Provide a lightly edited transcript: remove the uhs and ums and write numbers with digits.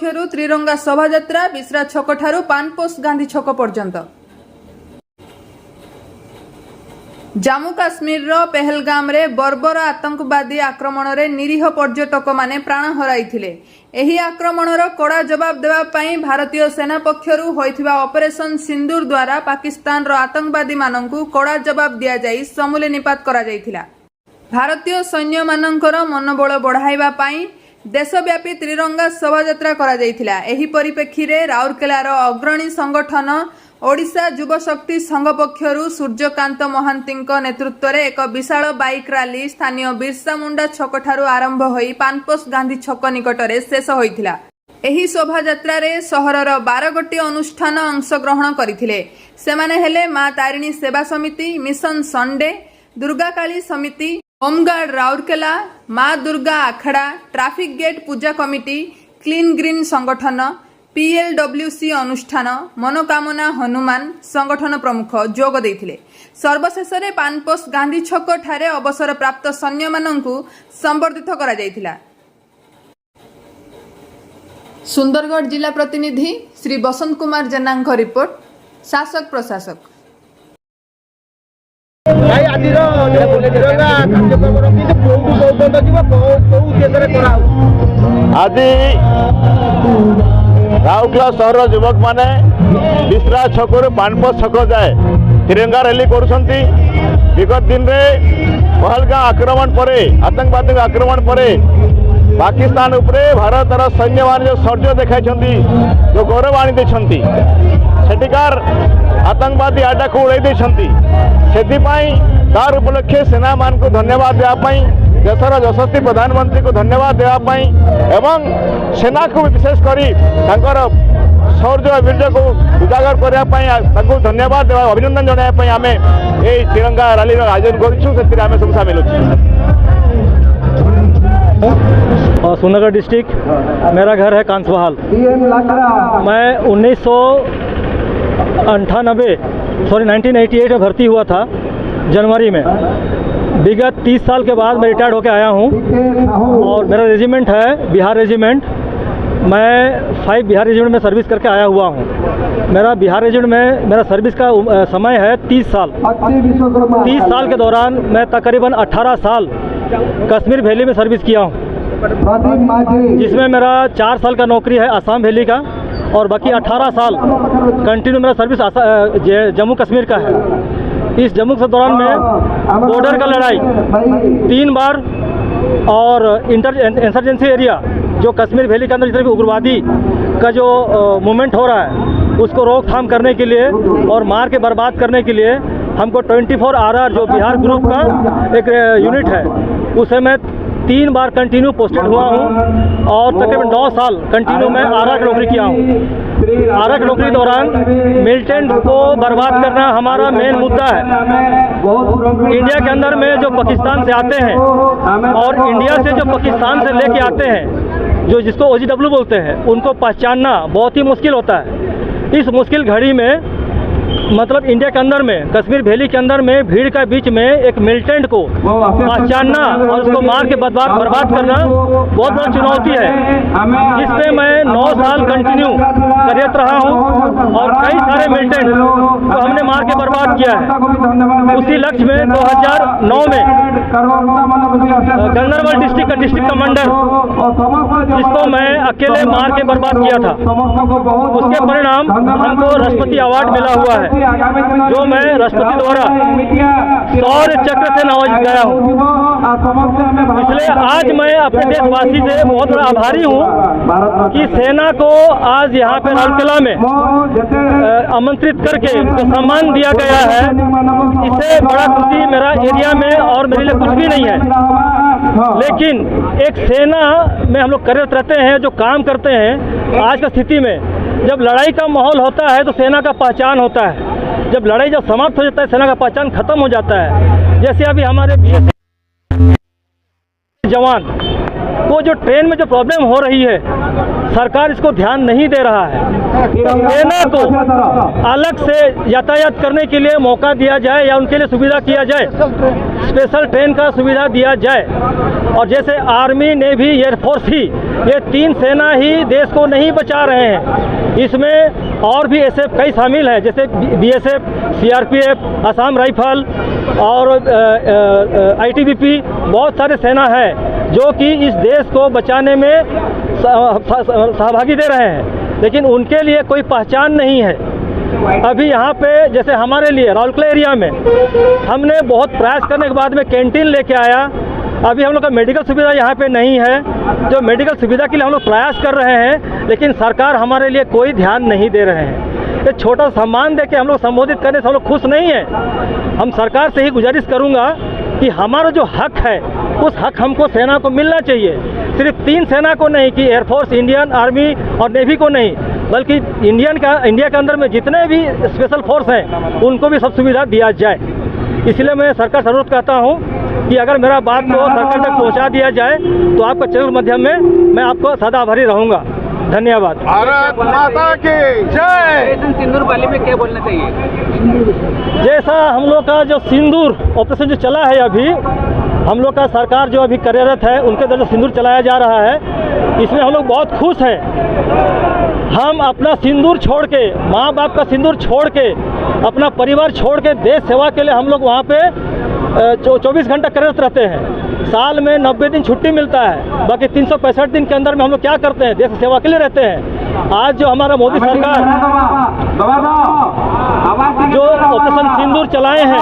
पक्षरु त्रिरंगा शोभायात्रा बिश्रा छक ठारू पानपोस्ट गांधी छक पर्यंत। जम्मू काश्मीर पहलगाम रे बर्बर आतंकवादी आक्रमण रे निरीह पर्यटक माने प्राण हराइथिले। एही आक्रमणर कड़ा जवाब देवा पई भारतीय सेना पक्षरु होइथिबा ऑपरेशन सिंदूर द्वारा पाकिस्तान रो आतंकवादी माननकु कड़ा जवाब दिया जाई समूले निपात करा जाइथिला। भारतीय सैन्य माननकर मनोबल बढ़ाइबा पई देशव्यापी त्रिरंगा शोभायात्रा करा जाइथिला। एही परिप्रेक्षी रे राउरकेलार अग्रणी संगठन ओडिशा युव शक्ति संघ पक्षरु सूर्यकांत महांतीଙ୍କ नेतृत्वरे एक विशाल बाइक रैली स्थानीय बिरसा मुंडा छक ठारू आरंभ होई पानपोस्ट गांधी छक निकटरे शेष होइथिला। एही शोभायात्रा रे सहरर 12 गोटी अनुष्ठान अंशग्रहण करिथिले। सेमाने हेले मां तारिणी सेवा समिति, मिशन संडे, दुर्गा काली समिति, होमगार्ड राउरकेला, मां दुर्गा आखड़ा, ट्रैफिक गेट पूजा कमिटी, क्लीन ग्रीन संगठन, PLWC अनुष्ठान, मनोकामना हनुमान संगठन प्रमुख जोग देथिले। सर्वशेष रे पानपोस्ट गांधी छक ठारे अवसर प्राप्त सैन्य माननकु संबर्धित करा जाइथिला। सुंदरगढ़ जिला प्रतिनिधि श्री बसंत कुमार जेना रिपोर्ट, शासक प्रशासक। राउरकेला सहर युवक माने बिश्रा छक पानपोस्ट छक जाए तिरंगा रैली करुछंती। विगत दिन रे पहलगाम आक्रमण पर आतंकवादी आक्रमण पर पाकिस्तान उपरे भारतर सैन्य मान जो शौर्य देखाई जो गौरव आनी देछंती सेटिकार आतंकवादी आडा को उड़ाई देछंती। सेथिपाई तार उपलक्षे सेना मान को धन्यवाद देवाई, देशर यशस्वी प्रधानमंत्री को धन्यवाद देवाई एवं सेना को विशेष करी तांकर शौर्य वीर्य को उजागर करने धन्यवाद देवा अभिनंदन जनाई आम ये तिरंगा रैली आयोजन करें सब सामिल। सुंदरगढ़ डिस्ट्रिक्ट, मेरा घर है कांसबहाल। मैं 1988 में भर्ती हुआ था जनवरी में। विगत 30 साल के बाद मैं रिटायर्ड होकर आया हूँ और मेरा रेजिमेंट है बिहार रेजिमेंट। मैं 5 बिहार रेजिमेंट में सर्विस करके आया हुआ हूँ। मेरा बिहार रेजिमेंट में मेरा सर्विस का समय है 30 साल। 30 साल के दौरान मैं तकरीबन 18 साल कश्मीर वैली में सर्विस किया हूँ, जिसमें मेरा 4 साल का नौकरी है आसाम वैली का और बाकी 18 साल कंटिन्यू मेरा सर्विस जम्मू कश्मीर का है। इस जम्मू के दौरान में बॉर्डर का लड़ाई 3 बार और इंसर्जेंसी एरिया जो कश्मीर वैली के अंदर जितने भी उग्रवादी का जो मूवमेंट हो रहा है उसको रोकथाम करने के लिए और मार के बर्बाद करने के लिए हमको 24 RR जो बिहार ग्रुप का एक यूनिट है उसे मैं 3 बार कंटिन्यू पोस्टेड हुआ हूँ और तकरीबन 9 साल कंटिन्यू मैं RR की नौकरी किया हूँ। RR की नौकरी दौरान मिलिटेंट को बर्बाद करना हमारा मेन मुद्दा है। इंडिया के अंदर में जो पाकिस्तान से आते हैं और इंडिया से जो पाकिस्तान से लेके आते हैं जो जिसको OGW बोलते हैं उनको पहचानना बहुत ही मुश्किल होता है। इस मुश्किल घड़ी में मतलब इंडिया के अंदर में कश्मीर वैली के अंदर में भीड़ का बीच में एक मिलिटेंट को पहचानना और उसको मार के बर्बाद करना बहुत बड़ी चुनौती है, जिसपे मैं 9 साल कंटिन्यू कार्यरत रहा हूं और कई सारे मिलिटेंट को हमने मार के बर्बाद किया है। उसी लक्ष्य में 2009 में गंदरबल डिस्ट्रिक्ट का डिस्ट्रिक्ट कमांडर जिसको मैं अकेले मार के बर्बाद किया था, उसके परिणाम हमको राष्ट्रपति अवार्ड मिला हुआ है जो मैं राष्ट्रपति द्वारा शौर्य चक्र से नवाजा गया हूँ। इसलिए आज मैं अपने देशवासी से बहुत बड़ा आभारी हूँ कि सेना को आज यहाँ पे राउरकेला में आमंत्रित करके जो सम्मान दिया गया है, इससे बड़ा खुशी मेरा एरिया में और मेरे लिए कुछ भी नहीं है। लेकिन एक सेना में हम लोग कार्यरत रहते हैं, जो काम करते हैं, आज की स्थिति में जब लड़ाई का माहौल होता है तो सेना का पहचान होता है, जब लड़ाई जब समाप्त हो जाता है सेना का पहचान खत्म हो जाता है। जैसे अभी हमारे जवान, वो जो ट्रेन में जो प्रॉब्लम हो रही है सरकार इसको ध्यान नहीं दे रहा है। सेना को अलग से यातायात करने के लिए मौका दिया जाए या उनके लिए सुविधा किया जाए, स्पेशल ट्रेन का सुविधा दिया जाए। और जैसे आर्मी, नेवी, एयरफोर्स ही, ये तीन सेना ही देश को नहीं बचा रहे हैं, इसमें और भी ऐसे कई शामिल हैं, जैसे BSF, CRPF, असम राइफल और ITBP, बहुत सारे सेना है जो कि इस देश को बचाने में सहभागी दे रहे हैं, लेकिन उनके लिए कोई पहचान नहीं है। अभी यहाँ पे जैसे हमारे लिए राउरकेला एरिया में हमने बहुत प्रयास करने के बाद में कैंटीन लेके आया। अभी हम लोग का मेडिकल सुविधा यहाँ पे नहीं है, जो मेडिकल सुविधा के लिए हम लोग प्रयास कर रहे हैं, लेकिन सरकार हमारे लिए कोई ध्यान नहीं दे रहे हैं। एक छोटा सम्मान दे के हम लोग संबोधित करने से हम लोग खुश नहीं हैं। हम सरकार से ही गुजारिश करूँगा कि हमारा जो हक है उस हक हमको सेना को मिलना चाहिए। सिर्फ तीन सेना को नहीं कि एयरफोर्स, इंडियन आर्मी और नेवी को नहीं, बल्कि इंडिया के अंदर में जितने भी स्पेशल फोर्स हैं उनको भी सब सुविधा दिया जाए। इसलिए मैं सरकार से अनुरोध करता हूँ कि अगर मेरा बात को सरकार तक पहुँचा दिया जाए तो आपका चैनल माध्यम में मैं आपको सदा आभारी रहूँगा। धन्यवाद। भारत माता की जय। ऑपरेशन सिंदूर वाले में क्या बोलना चाहिए? जैसा हम लोग का जो सिंदूर ऑपरेशन जो चला है, अभी हम लोग का सरकार जो अभी कार्यरत है उनके द्वारा सिंदूर चलाया जा रहा है, इसमें हम लोग बहुत खुश हैं। हम अपना सिंदूर छोड़ के, माँ बाप का सिंदूर छोड़ के, अपना परिवार छोड़ के देश सेवा के लिए हम लोग वहाँ पे 24 घंटा कार्यरत रहते हैं। साल में 90 दिन छुट्टी मिलता है, बाकी 365 दिन के अंदर में हम लोग क्या करते हैं? देश सेवा के लिए रहते हैं। आज जो हमारा मोदी सरकार जो ऑपरेशन सिंदूर चलाए हैं